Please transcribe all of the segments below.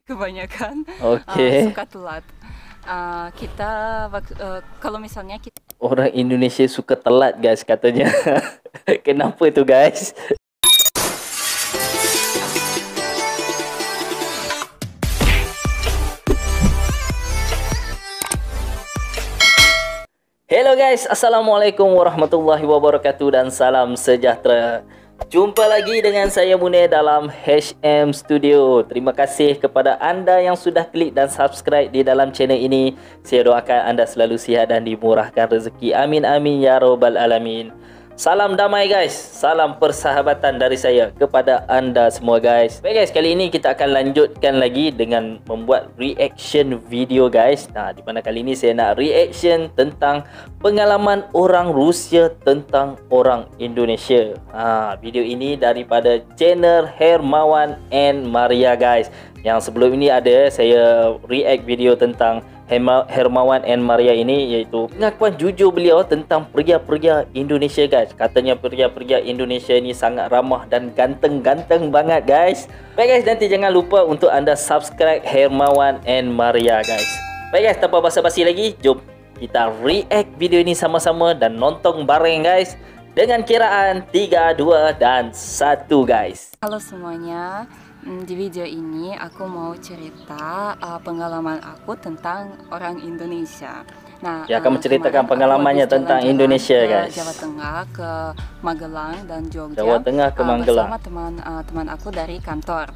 kebanyakan Okey. suka telat. Kita kalau misalnya kita Orang Indonesia suka telat guys katanya. Kenapa tu guys? Hello guys, Assalamualaikum warahmatullahi wabarakatuh dan salam sejahtera. Jumpa lagi dengan saya Munir dalam HM Studio. Terima kasih kepada anda yang sudah klik dan subscribe di dalam channel ini. Saya doakan anda selalu sihat dan dimurahkan rezeki. Amin amin ya rabbal alamin. Salam damai guys, salam persahabatan dari saya kepada anda semua guys. Baik guys, kali ini kita akan lanjutkan lagi dengan membuat reaction video guys. Nah, di mana kali ini saya nak reaction tentang pengalaman orang Rusia tentang orang Indonesia. Video ini daripada channel Hermawan and Maria guys. Yang sebelum ini ada saya react video tentang Hermawan and Maria ini, iaitu pengakuan jujur beliau tentang pria-pria Indonesia guys. Katanya pria-pria Indonesia ni sangat ramah dan ganteng-ganteng banget guys. Baik guys, nanti jangan lupa untuk anda subscribe Hermawan and Maria guys. Baik guys, tanpa basa-basi lagi, jom kita react video ini sama-sama dan nonton bareng guys. Dengan kiraan 3, 2 dan 1 guys. Halo semuanya. Di video ini aku mau cerita pengalaman aku tentang orang Indonesia. Nah, ya, akan menceritakan pengalamannya tentang Indonesia guys. Jawa Tengah ke Magelang dan Jogja. Jawa Tengah ke Magelang. Bersama teman aku dari kantor.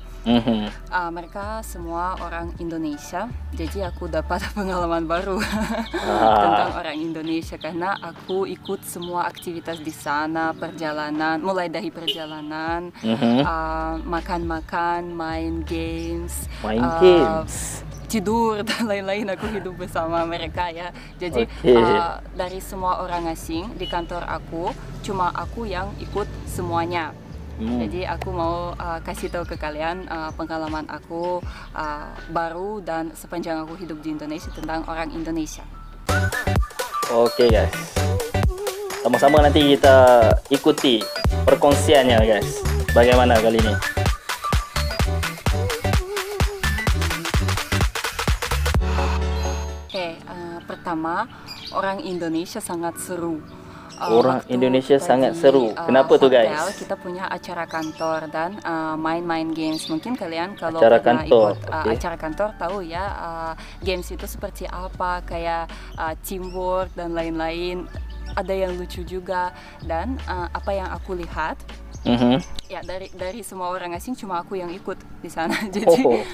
Mereka semua orang Indonesia, jadi aku dapat pengalaman baru tentang orang Indonesia karena aku ikut semua aktivitas di sana, perjalanan, mulai dari perjalanan, makan-makan, main games, tidur dan lain-lain. Aku hidup bersama mereka ya. Jadi dari semua orang asing di kantor aku, cuma aku yang ikut semuanya. Jadi aku mau kasih tahu ke kalian pengalaman aku baru dan sepanjang aku hidup di Indonesia tentang orang Indonesia. Oke guys, sama-sama nanti kita ikuti perkongsiannya guys. Bagaimana kali ini? Pertama, orang Indonesia sangat seru. Orang Indonesia sangat seru. Kenapa tuh guys? Kita punya acara kantor dan main-main games. Mungkin kalian kalau acara pernah kantor, ikut acara kantor tahu ya games itu seperti apa, kayak teamwork dan lain-lain. Ada yang lucu juga dan apa yang aku lihat. Ya dari semua orang asing cuma aku yang ikut di sana. Jadi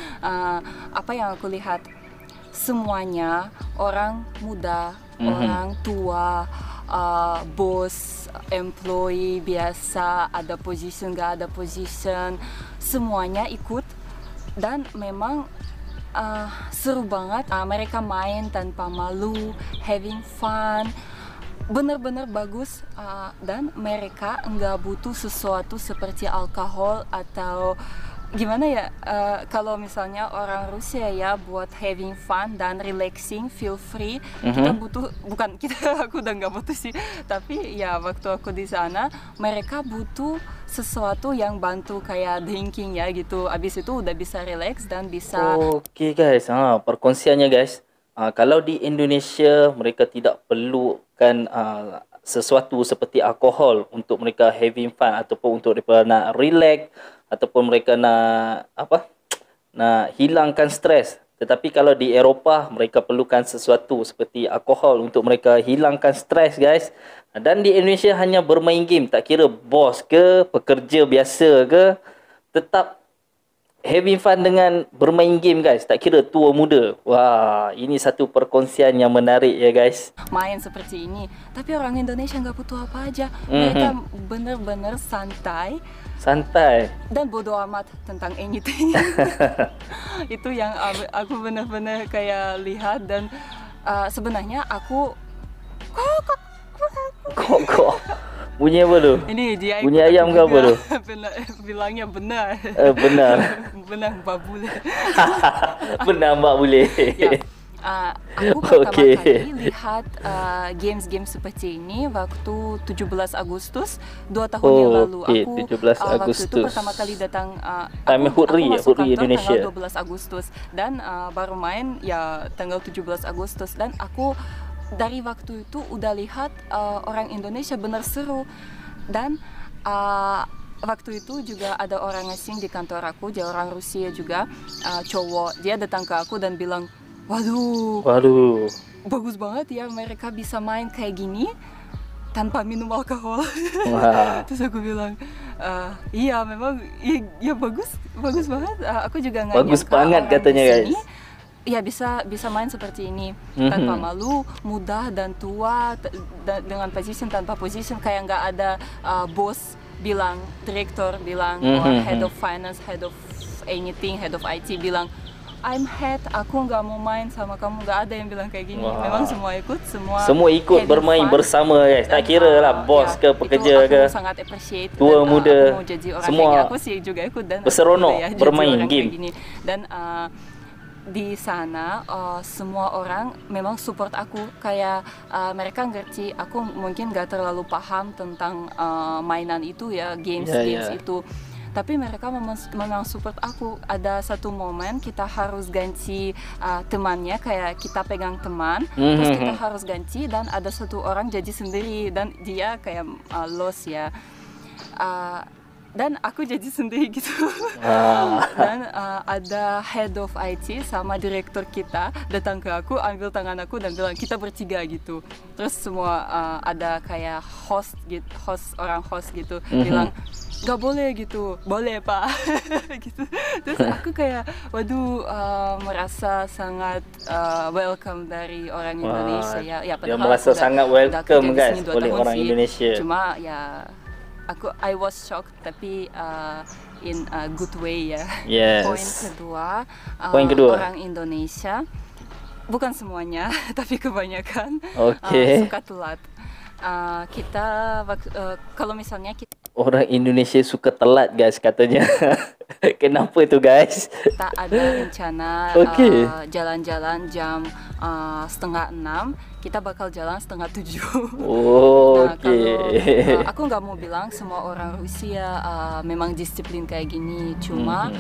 apa yang aku lihat, semuanya orang muda, orang tua, bos, employee biasa, ada position gak ada position, semuanya ikut dan memang seru banget. Mereka main tanpa malu, having fun, benar-benar bagus, dan mereka nggak butuh sesuatu seperti alkohol atau gimana ya, kalau misalnya orang Rusia ya buat having fun dan relaxing, feel free, kita butuh, bukan kita, aku udah nggak butuh sih, tapi ya waktu aku di sana mereka butuh sesuatu yang bantu kayak drinking ya gitu, abis itu udah bisa relax dan bisa. Oke guys, perkongsiannya guys, kalau di Indonesia mereka tidak perlukan sesuatu seperti alkohol untuk mereka having fun ataupun untuk mereka nak relax ataupun mereka nak nak hilangkan stres. Tetapi kalau di Eropah mereka perlukan sesuatu seperti alkohol untuk mereka hilangkan stres guys. Dan di Indonesia hanya bermain game, tak kira bos ke pekerja biasa ke, tetap having fun dengan bermain game guys, tak kira tua muda. Wah, ini satu perkongsian yang menarik ya guys. Main seperti ini, tapi orang Indonesia nggak butuh apa aja. Mereka bener-bener santai dan bodo amat tentang anything. Itu yang aku bener-bener kayak lihat dan sebenarnya aku kok bunyi apa tu? Ini dia bunyi ayam ke apa tu? Bilangnya benar. Benar. Benar Mbak Bule. Benar Mbak Bule. Ya. Aku pertama kali lihat games-games seperti ini waktu 17 Agustus 2 tahun yang lalu. Aku 17 waktu Agustus. itu pertama kali datang. Aku masuk kantor Indonesia. tanggal 12 Agustus dan baru main ya tanggal 17 Agustus dan aku dari waktu itu udah lihat orang Indonesia benar seru dan waktu itu juga ada orang asing di kantor aku, dia orang Rusia juga, cowok. Dia datang ke aku dan bilang, waduh, bagus banget ya mereka bisa main kayak gini tanpa minum alkohol. Terus aku bilang, iya memang, ya bagus banget. Aku juga nggak bagus nyangka banget orang katanya di sini, guys. ya bisa main seperti ini tanpa malu, muda dan tua, dengan tanpa position, kayak nggak ada bos bilang, direktur bilang, or head of finance, head of anything, head of IT bilang, I'm head, aku nggak mau main sama kamu, nggak ada yang bilang kayak gini. Memang semua ikut bermain bersama guys. Tak kira lah bos ke pekerja ke, aku sangat appreciate, tua muda, aku mau jadi orang semua kayak aku sih juga ikut dan berseronok ya, bermain game gini. Dan di sana semua orang memang support aku, kayak mereka ngerti aku mungkin gak terlalu paham tentang mainan itu ya, games itu, tapi mereka memang support aku. Ada satu momen kita harus ganti temannya, kayak kita pegang teman terus kita harus ganti dan ada satu orang jadi sendiri dan dia kayak lost ya, dan aku jadi sendiri gitu. Dan ada head of IT sama direktur kita datang ke aku, ambil tangan aku dan bilang kita bertiga gitu. Terus semua ada kayak host gitu bilang nggak boleh gitu, boleh pak. Gitu. Terus aku kayak waduh, merasa sangat welcome dari orang Indonesia ya padahal merasa sangat welcome guys oleh orang Indonesia. Cuma ya I was shocked tapi in a good way ya. Yes. Poin kedua, orang Indonesia bukan semuanya tapi kebanyakan suka telat. Kita kalau misalnya orang Indonesia suka telat guys katanya. Kenapa itu guys? Kita ada rencana jalan-jalan jam 5:30, kita bakal jalan 6:30. Kalau aku nggak mau bilang semua orang Rusia memang disiplin kayak gini, cuma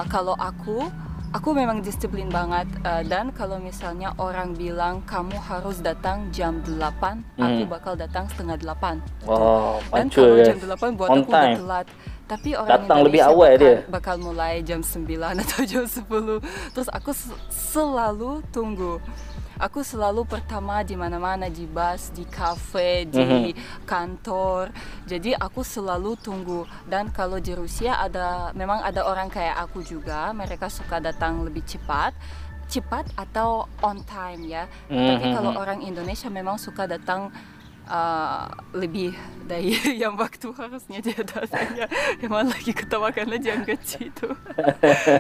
kalau aku memang disiplin banget, dan kalau misalnya orang bilang kamu harus datang jam 8, aku bakal datang 7:30. Dan kalau jam 8 buat aku udah telat. Tapi orang datang Indonesia lebih awal bakal mulai jam 9 atau jam 10. Terus aku selalu tunggu. Aku selalu pertama di mana-mana, di bus, di kafe, di kantor. Jadi aku selalu tunggu. Dan kalau di Rusia memang ada orang kayak aku juga, mereka suka datang lebih cepat atau on time ya. Tapi kalau orang Indonesia memang suka datang lebih dari yang waktu harusnya dia datangnya. Emang lagi ketawa karena jangan kecil itu.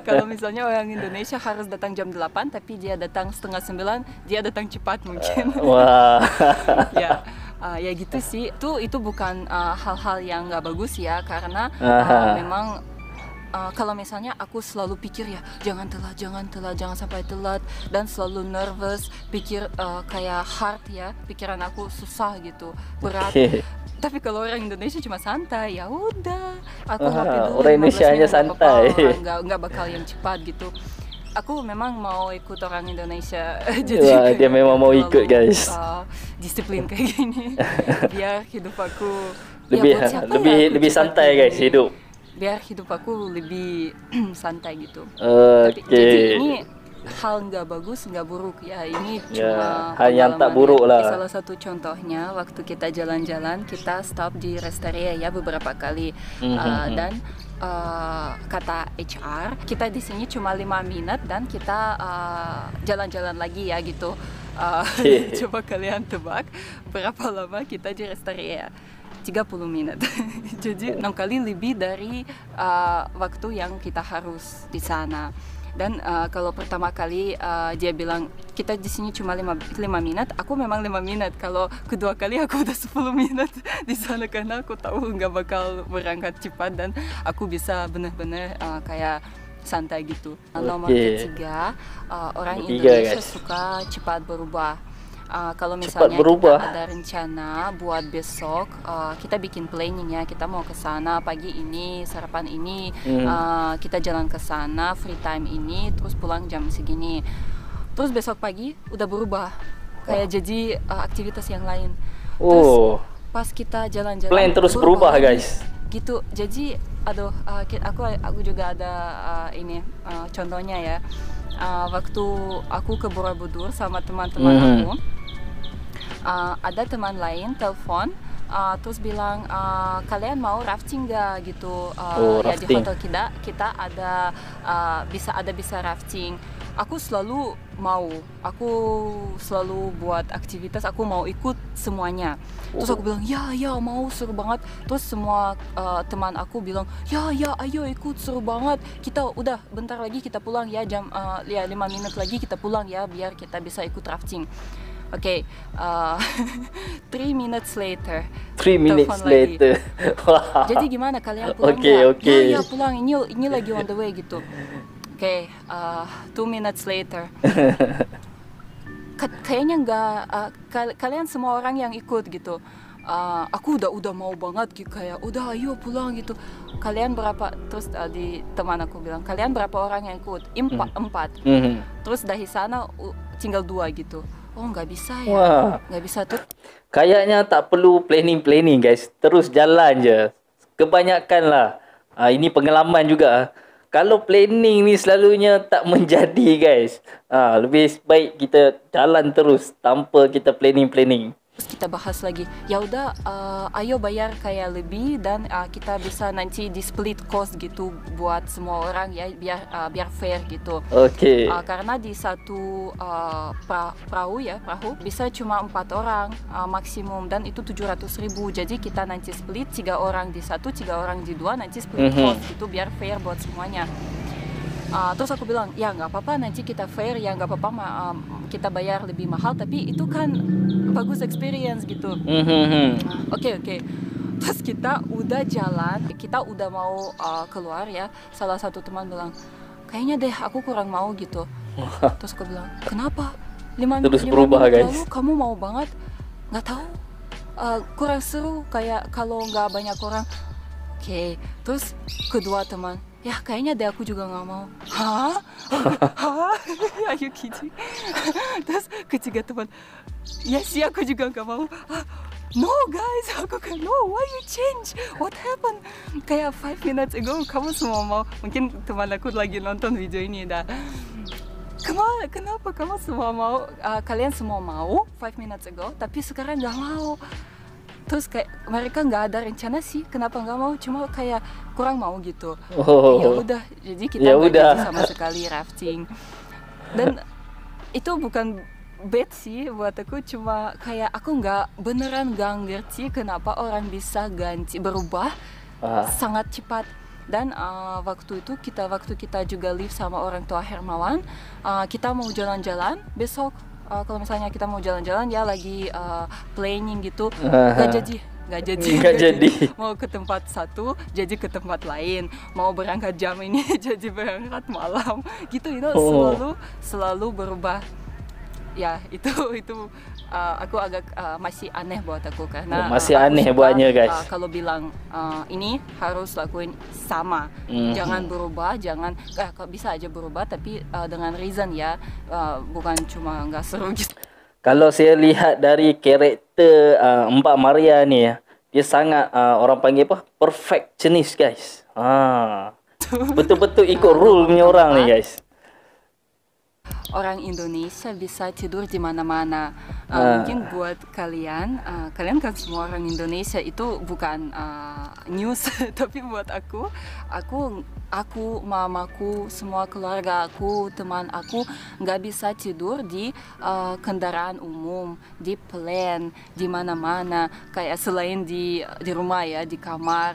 Kalau misalnya orang Indonesia harus datang jam 8 tapi dia datang 8:30, dia datang cepat mungkin. Ya gitu sih. Itu bukan hal-hal yang nggak bagus ya, karena memang kalau misalnya aku selalu pikir ya jangan telat, jangan sampai telat, dan selalu nervous, pikir kayak hard ya, pikiran aku susah gitu, berat. Tapi kalau orang Indonesia cuma santai, ya udah, aku ngopi dulu. Orang Indonesia hanya santai, nggak bakal yang cepat gitu. Aku memang mau ikut orang Indonesia. Jadi dia memang mau ikut guys. Disiplin kayak gini, biar hidup aku lebih santai guys hidup. Biar hidup aku lebih santai gitu. Jadi ini hal nggak bagus, nggak buruk ya. Ini cuma hal yang tak buruk lah. Salah satu contohnya waktu kita jalan-jalan, kita stop di Restaria ya beberapa kali, dan kata HR kita di sini cuma 5 menit dan kita jalan-jalan lagi ya gitu. Coba kalian tebak berapa lama kita di Restaria? 30 menit. Jadi 6 kali lebih dari waktu yang kita harus di sana. Dan kalau pertama kali dia bilang kita di sini cuma 5 menit, aku memang 5 menit. Kalau kedua kali aku udah 10 menit di sana karena aku tahu nggak bakal berangkat cepat dan aku bisa benar-benar kayak santai gitu. Nomor ketiga, orang Indonesia suka cepat berubah. Kalau misalnya kita ada rencana buat besok, kita bikin planning ya, kita mau ke sana pagi ini, sarapan ini, kita jalan ke sana, free time ini, terus pulang jam segini. Terus besok pagi udah berubah, kayak jadi aktivitas yang lain. Terus pas kita jalan-jalan, plan terus berubah guys. Gitu, jadi aku juga ada contohnya ya. Waktu aku ke Borobudur sama teman-teman aku. Ada teman lain telepon terus bilang kalian mau rafting gak gitu, ya di hotel kita ada bisa rafting. Aku selalu mau, aku selalu buat aktivitas, aku mau ikut semuanya. Terus aku bilang ya mau, seru banget. Terus semua teman aku bilang ya ayo ikut, seru banget. Kita udah bentar lagi kita pulang ya, jam 5 menit lagi kita pulang ya, biar kita bisa ikut rafting. Oke, 3 minutes later. 3 minutes later. Jadi gimana kalian pulang nggak? Ya pulang, ini lagi on the way gitu. Oke, 2 minutes later. Kayaknya nggak, kalian semua orang yang ikut gitu. Aku udah mau banget gitu, kayak udah ayo pulang gitu. Kalian berapa? Terus di teman aku bilang kalian berapa orang yang ikut? 4. Terus dari sana tinggal 2 gitu. Oh nggak bisa ya, nggak bisa tuh. Kayaknya tak perlu planning guys, terus jalan je. Kebanyakan lah. Ini pengalaman juga. Kalau planning ni selalunya tak menjadi guys. Lebih baik kita jalan terus tanpa kita planning. Terus kita bahas lagi, ya udah ayo bayar kayak lebih dan kita bisa nanti di split cost gitu buat semua orang ya, biar fair gitu. Oke. Karena di satu perahu bisa cuma 4 orang maksimum, dan itu 700.000. Jadi kita nanti split 3 orang di satu, 3 orang di 2, nanti split cost gitu biar fair buat semuanya. Terus aku bilang ya nggak apa-apa, nanti kita fair ya, nggak apa-apa kita bayar lebih mahal, tapi itu kan bagus experience gitu. Oke. Terus kita udah jalan, kita udah mau keluar ya, salah satu teman bilang kayaknya deh aku kurang mau gitu. Terus aku bilang kenapa? 5 terus berubah menit guys. Lalu kamu mau banget? Nggak tahu, kurang seru kayak kalau nggak banyak orang. Oke. Terus kedua teman, ya kayaknya deh aku juga nggak mau. Hah? Are you kidding? Terus ketiga teman, ya sih aku juga nggak mau. No guys, aku kan no, why you change? What happened? Kayak 5 minutes ago kamu semua mau. Mungkin teman aku lagi nonton video ini dah. Kenapa kamu semua mau? Kalian semua mau 5 minutes ago, tapi sekarang nggak mau. Terus kayak mereka nggak ada rencana sih kenapa nggak mau, cuma kayak kurang mau gitu. Ya udah, jadi kita nggak jadi sama sekali rafting. Dan itu bukan bad sih buat aku, cuma kayak aku beneran nggak ngerti kenapa orang bisa berubah sangat cepat. Dan waktu kita juga live sama orang tua Hermawan, kita mau jalan-jalan besok. Kalau misalnya kita mau jalan-jalan ya lagi planning gitu, nggak jadi. Mau ke tempat satu jadi ke tempat lain, mau berangkat jam ini jadi berangkat malam gitu. Itu selalu berubah ya. Itu aku agak masih aneh buat aku, karena masih aneh buatnya guys. Kalau bilang ini harus lakuin sama, jangan berubah, jangan bisa aja berubah tapi dengan reason ya, bukan cuma nggak seru gitu. Kalau saya lihat dari karakter Mbak Maria ni ya, dia sangat orang panggil apa, perfectionist guys. Betul-betul ikut rule punya orang ni guys. Orang Indonesia bisa tidur di mana-mana. Mungkin buat kalian kan semua orang Indonesia, itu bukan news tapi buat aku, mamaku, semua keluarga aku, teman aku nggak bisa tidur di kendaraan umum, di plane, di mana-mana, kayak selain di rumah ya, di kamar.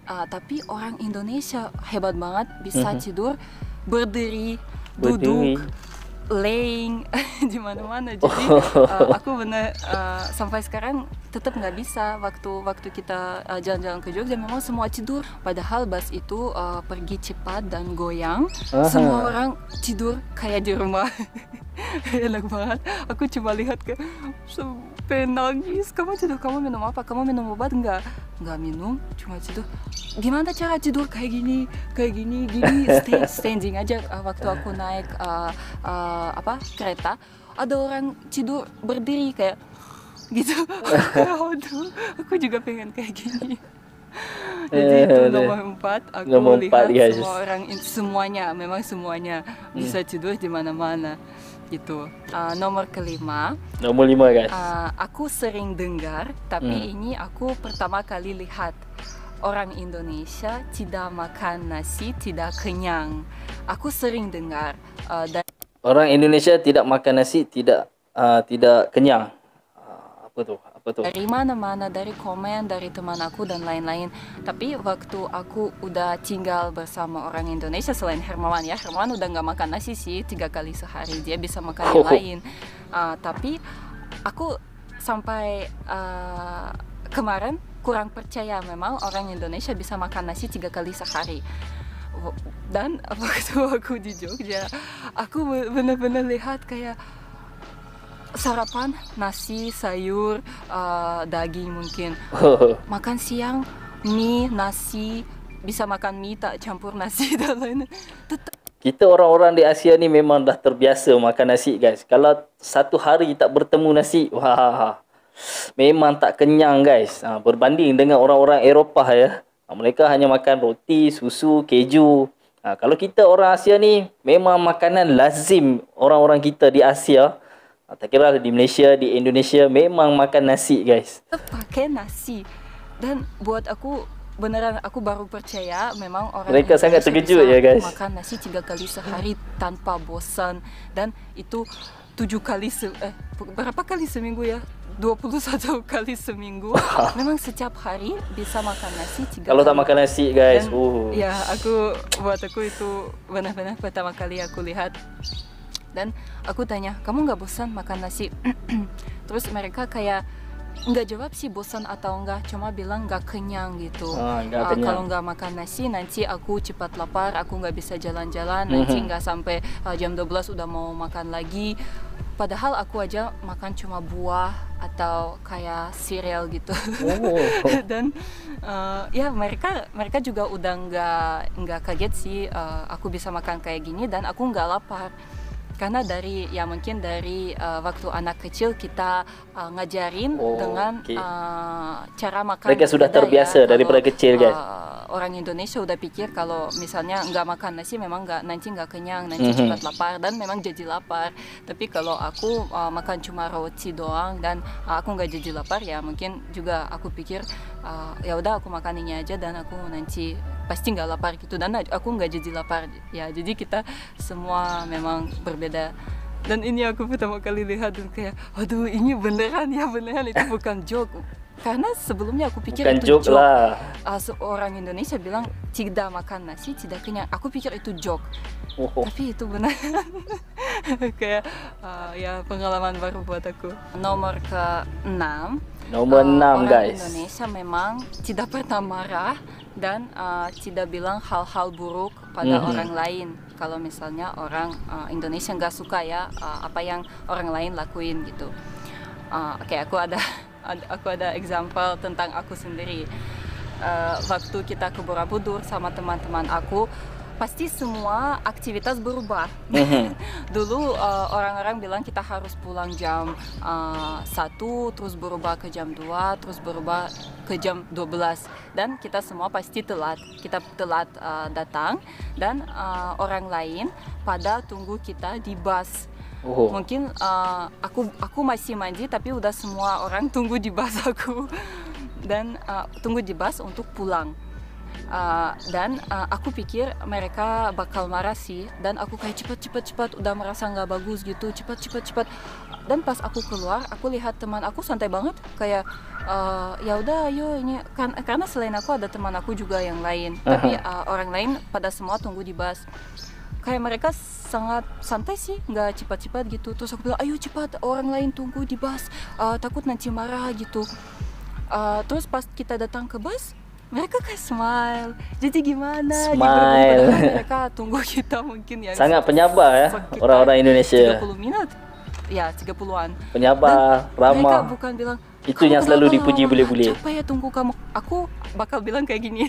Tapi orang Indonesia hebat banget bisa tidur berdiri, duduk. laying di mana-mana. Jadi aku benar sampai sekarang tetap nggak bisa. Waktu kita jalan-jalan ke Jogja memang semua tidur. Padahal bus itu pergi cepat dan goyang. Semua orang tidur kayak di rumah. Enak banget. Aku cuma lihat ke sampai nangis. Kamu tidur, kamu minum apa? Kamu minum obat nggak? Nggak minum, cuma tidur. Gimana cara tidur kayak gini, gini. Standing aja. Waktu aku naik kereta, ada orang tidur berdiri kayak gitu. Aduh, aku juga pengen kayak gini. Jadi itu nomor 4. Aku lihat semua orang, semuanya bisa tidur di mana-mana gitu. Nomor 5. Nomor 5 guys. Aku sering dengar, tapi ini aku pertama kali lihat. Orang Indonesia tidak makan nasi tidak kenyang. Aku sering dengar. Orang Indonesia tidak makan nasi tidak kenyang. Apa tuh? Dari mana-mana, dari komen, dari teman aku dan lain-lain. Tapi waktu aku udah tinggal bersama orang Indonesia selain Hermawan ya, Hermawan udah nggak makan nasi sih 3 kali sehari, dia bisa makan yang lain. Tapi aku sampai kemarin kurang percaya memang orang Indonesia bisa makan nasi 3 kali sehari. Dan waktu aku di Jogja, aku benar-benar lihat kayak sarapan nasi, sayur, daging mungkin. Makan siang mie, nasi, bisa makan mie tak campur nasi dan lain-lain. Kita orang-orang di Asia ni memang dah terbiasa makan nasi guys. Kalau satu hari tak bertemu nasi, wah, memang tak kenyang guys. Berbanding dengan orang-orang Eropah ya. Mereka hanya makan roti, susu, keju. Kalau kita orang Asia ni memang makanan lazim orang-orang kita di Asia. Tak kira di Malaysia, di Indonesia memang makan nasi guys. Pakai nasi. Dan buat aku beneran aku baru percaya memang orang mereka sangat terkejut ya guys. Makan nasi 3 kali sehari tanpa bosan. Dan itu 7 kali berapa kali seminggu ya? 21 kali seminggu. Memang setiap hari bisa makan nasi 3 kali. Kalau tak makan nasi guys. Dan, ya buat aku itu benar-benar pertama kali aku lihat. Dan aku tanya, kamu nggak bosan makan nasi? Terus mereka kayak nggak jawab sih bosan atau enggak, cuma bilang nggak kenyang gitu. Kalau nggak makan nasi nanti aku cepat lapar, aku nggak bisa jalan-jalan, nanti nggak sampai jam 12 udah mau makan lagi. Padahal aku aja makan cuma buah atau kayak cereal gitu. Dan ya mereka juga udah nggak kaget sih aku bisa makan kayak gini dan aku nggak lapar. Karena mungkin dari waktu anak kecil kita ngajarin dengan cara makan. Mereka sudah terbiasa ya, daripada kecil guys. Orang Indonesia udah pikir kalau misalnya nggak makan nasi memang nanti nggak kenyang, nanti cepat lapar dan memang jadi lapar. Tapi kalau aku makan cuma roti doang dan aku nggak jadi lapar ya mungkin juga aku pikir ya udah aku makan ini aja dan aku nanti pasti nggak lapar gitu dan aku nggak jadi lapar ya. Jadi kita semua memang berbeda. Dan ini aku pertama kali lihat dan kayak aduh ini beneran itu bukan joke. Karena sebelumnya aku pikir bukan itu joke lah. Seorang Indonesia bilang tidak makan nasi tidak kenyang. Aku pikir itu joke. Tapi itu benar. Kayak ya pengalaman baru buat aku. Nomor ke-6. Nomor 6 guys. Orang Indonesia memang tidak pernah marah dan tidak bilang hal-hal buruk pada orang lain. Kalau misalnya orang Indonesia nggak suka ya apa yang orang lain lakuin gitu. Aku ada example tentang aku sendiri. Waktu kita ke Borobudur sama teman-teman aku, pasti semua aktivitas berubah. Dulu orang-orang bilang kita harus pulang jam 1, terus berubah ke jam 2, terus berubah ke jam 12. Dan kita semua pasti telat. Kita telat datang dan orang lain pada tunggu kita di bus. Mungkin aku masih mandi tapi udah semua orang tunggu di bus aku dan tunggu di bus untuk pulang. Dan aku pikir mereka bakal marah sih dan aku kayak cepat udah merasa nggak bagus gitu cepat. Dan pas aku keluar aku lihat teman aku santai banget kayak ya udah ayo ini karena selain aku ada teman aku juga yang lain tapi orang lain pada semua tunggu di bus. kayak mereka sangat santai sih, nggak cepat-cepat gitu. Terus aku bilang, ayo cepat, orang lain tunggu di bus, takut nanti marah gitu. Terus pas kita datang ke bus, mereka kayak smile. Jadi gimana? Smile. Mereka tunggu kita mungkin ya. Sangat penyabar ya orang-orang Indonesia. 30 menit. Ya, 30-an. Penyabar, ramah. Mereka bukan bilang, itu yang selalu dipuji bule-bule. Capek ya tunggu kamu. Aku bakal bilang kayak gini.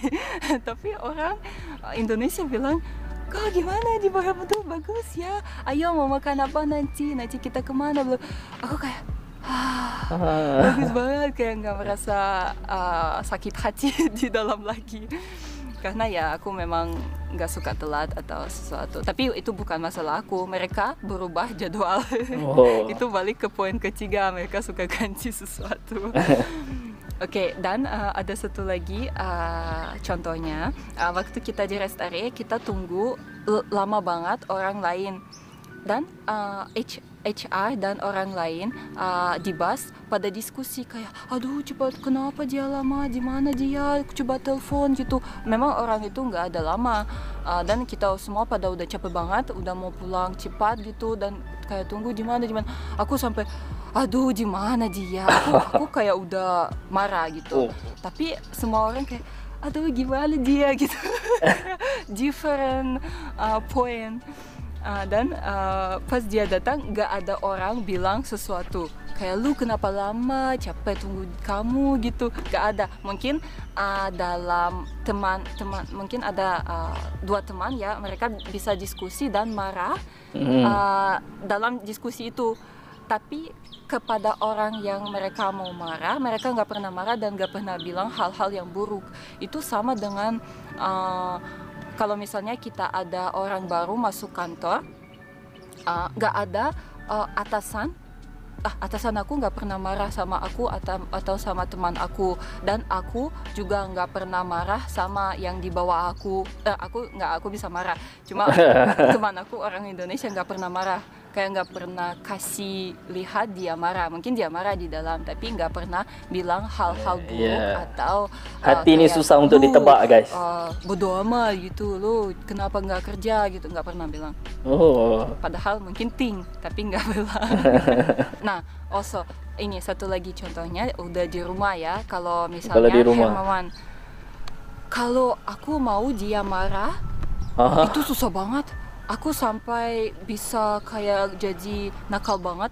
Tapi orang Indonesia bilang, kak gimana di Borobudur, bagus ya. Ayo mau makan apa nanti kita kemana belum. Aku kayak bagus banget, kayak nggak merasa sakit hati di dalam lagi. Karena ya aku memang nggak suka telat atau sesuatu. Tapi itu bukan masalah aku, mereka berubah jadwal. Itu balik ke poin ketiga, mereka suka ganti sesuatu. Oke, dan ada satu lagi contohnya, waktu kita di rest area kita tunggu lama banget orang lain. Dan HR dan orang lain di bus pada diskusi kayak, aduh cepat, kenapa dia lama, di mana dia, coba telepon gitu. Memang orang itu nggak ada lama, dan kita semua pada udah capek banget, udah mau pulang cepat gitu, dan kayak tunggu di mana. Aku sampai, aduh di mana dia, aku kayak udah marah gitu. Tapi semua orang kayak, aduh gimana dia gitu. Different point. Dan pas dia datang nggak ada orang bilang sesuatu kayak, lu kenapa lama, capek tunggu kamu gitu, nggak ada. Mungkin dalam teman mungkin ada 2 teman ya, mereka bisa diskusi dan marah dalam diskusi itu. Tapi kepada orang yang mereka mau marah, mereka nggak pernah marah dan nggak pernah bilang hal-hal yang buruk. Itu sama dengan kalau misalnya kita ada orang baru masuk kantor, nggak ada atasan aku nggak pernah marah sama aku atau sama teman aku, dan aku juga nggak pernah marah sama yang di bawah aku. Aku bisa marah, cuma teman aku orang Indonesia nggak pernah marah, kayak nggak pernah kasih lihat dia marah. Mungkin dia marah di dalam, tapi nggak pernah bilang hal-hal buruk atau hati ini susah untuk ditebak guys. Bodo amat gitu, lu kenapa nggak kerja gitu, nggak pernah bilang. Padahal mungkin tapi nggak bilang. Nah, also ini satu lagi contohnya udah di rumah ya. Kalau misalnya Hermawan, kalau aku mau dia marah, itu susah banget. Aku sampai bisa kayak jadi nakal banget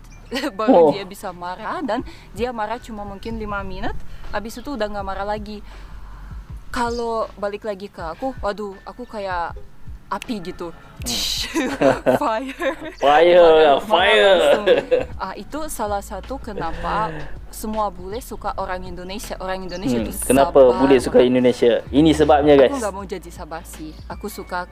baru dia bisa marah, dan dia marah cuma mungkin 5 menit, habis itu udah nggak marah lagi. Kalau balik lagi ke aku, waduh, aku kayak api gitu. Fire. Itu salah satu kenapa semua bule suka orang Indonesia. Orang Indonesia itu kenapa sabar. Bule suka Indonesia? Ini sebabnya guys. Aku nggak mau jadi sabar sih. Aku suka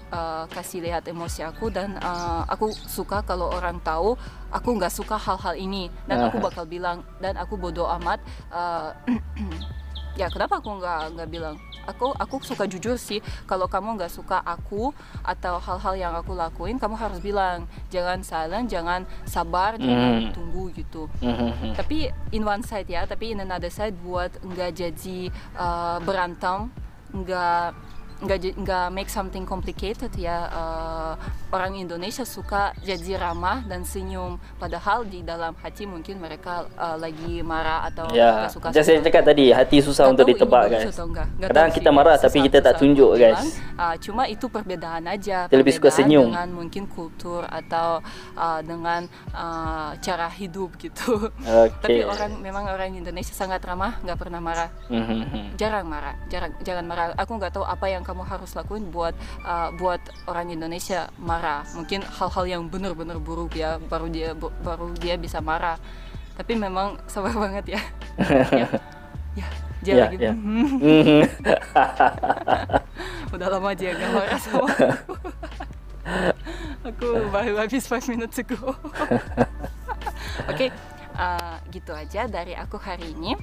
kasih lihat emosi aku, dan aku suka kalau orang tahu aku nggak suka hal-hal ini, dan aku bakal bilang, dan aku bodoh amat. Ya kenapa aku nggak bilang? Aku suka jujur sih. Kalau kamu nggak suka aku atau hal-hal yang aku lakuin, kamu harus bilang. Jangan silent, jangan sabar, jangan tunggu gitu. Tapi in one side ya, tapi in another side buat nggak jadi berantem, nggak make something complicated ya. Orang Indonesia suka jadi ramah dan senyum, padahal di dalam hati mungkin mereka lagi marah atau nggak suka. Ya, saya cakap tadi hati susah untuk ditebak guys. Kadang kita marah tapi kita tak tunjuk guys. Cuma itu perbedaan aja. Kita lebih suka senyum dengan mungkin kultur atau dengan cara hidup gitu. Tapi memang orang Indonesia sangat ramah, nggak pernah marah. Jarang marah, jangan marah. Aku nggak tahu apa yang kamu harus lakuin buat orang Indonesia marah. Mungkin hal-hal yang benar-benar buruk ya, baru dia bisa marah. Tapi memang sabar banget ya. Dia lagi. Udah lama dia gak marah sama aku. Aku baru habis 5 minutes ago. Oke, gitu aja dari aku hari ini.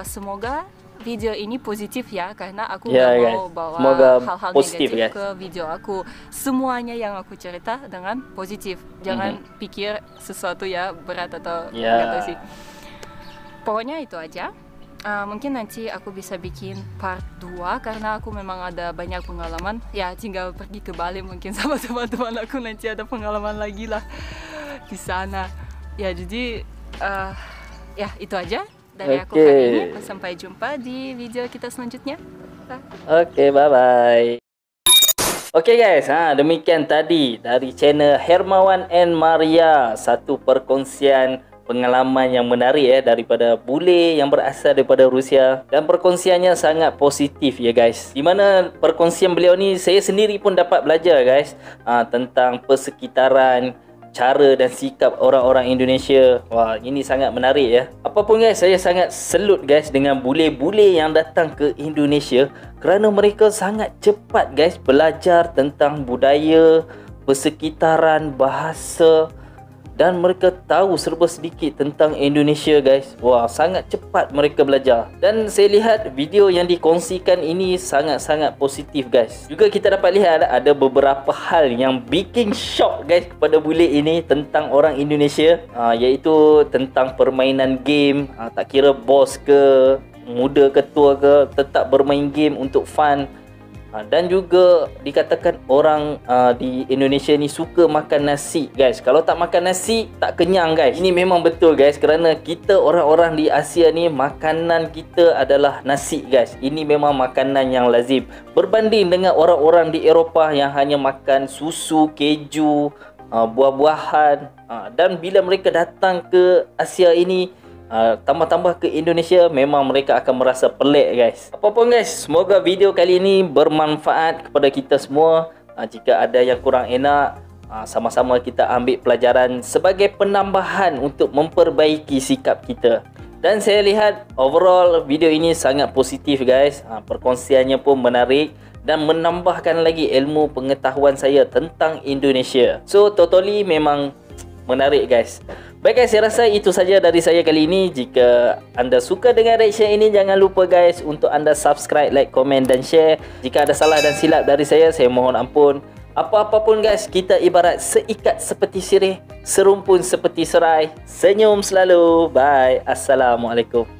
Semoga video ini positif ya, karena aku nggak mau bawa hal-hal negatif ke video aku. Semuanya yang aku cerita dengan positif. Jangan pikir sesuatu ya berat atau nggak tahu sih. Pokoknya itu aja. Mungkin nanti aku bisa bikin part 2 karena aku memang ada banyak pengalaman. Ya, tinggal pergi ke Bali mungkin sama teman-teman aku nanti ada pengalaman lagi lah di sana. Ya, jadi ya itu aja dari aku kali ini. Sampai jumpa di video kita selanjutnya. Oke, bye-bye. Oke guys, demikian tadi dari channel Hermawan and Maria, satu perkongsian pengalaman yang menarik daripada bule yang berasal daripada Rusia, dan perkongsiannya sangat positif ya guys. Di mana perkongsian beliau ni saya sendiri pun dapat belajar guys tentang persekitaran, cara dan sikap orang-orang Indonesia. Wah, ini sangat menarik ya. Apapun guys, saya sangat salut guys dengan bule-bule yang datang ke Indonesia kerana mereka sangat cepat guys belajar tentang budaya, persekitaran, bahasa, dan mereka tahu serba sedikit tentang Indonesia guys. Wah, sangat cepat mereka belajar. Dan saya lihat video yang dikongsikan ini sangat-sangat positif guys. Juga kita dapat lihat ada beberapa hal yang bikin shock guys kepada bule ini tentang orang Indonesia, iaitu tentang permainan game. Tak kira bos ke, muda ke tua ke, tetap bermain game untuk fun. Dan juga dikatakan orang di Indonesia ni suka makan nasi guys. Kalau tak makan nasi tak kenyang guys. Ini memang betul guys, kerana kita orang-orang di Asia ni makanan kita adalah nasi guys. Ini memang makanan yang lazim berbanding dengan orang-orang di Eropah yang hanya makan susu, keju, buah-buahan. Dan bila mereka datang ke Asia ini, tambah-tambah ke Indonesia, memang mereka akan merasa pelik guys. Apapun guys, semoga video kali ini bermanfaat kepada kita semua. Jika ada yang kurang enak, sama-sama kita ambil pelajaran sebagai penambahan untuk memperbaiki sikap kita. Dan saya lihat overall video ini sangat positif guys. Perkongsiannya pun menarik dan menambahkan lagi ilmu pengetahuan saya tentang Indonesia. So totally memang menarik guys. Baik guys, saya rasa itu saja dari saya kali ini. Jika anda suka dengan reaction ini, jangan lupa guys untuk anda subscribe, like, komen dan share. Jika ada salah dan silap dari saya mohon ampun. Apa-apa pun guys, kita ibarat seikat seperti sirih, serumpun seperti serai. Senyum selalu. Bye. Assalamualaikum.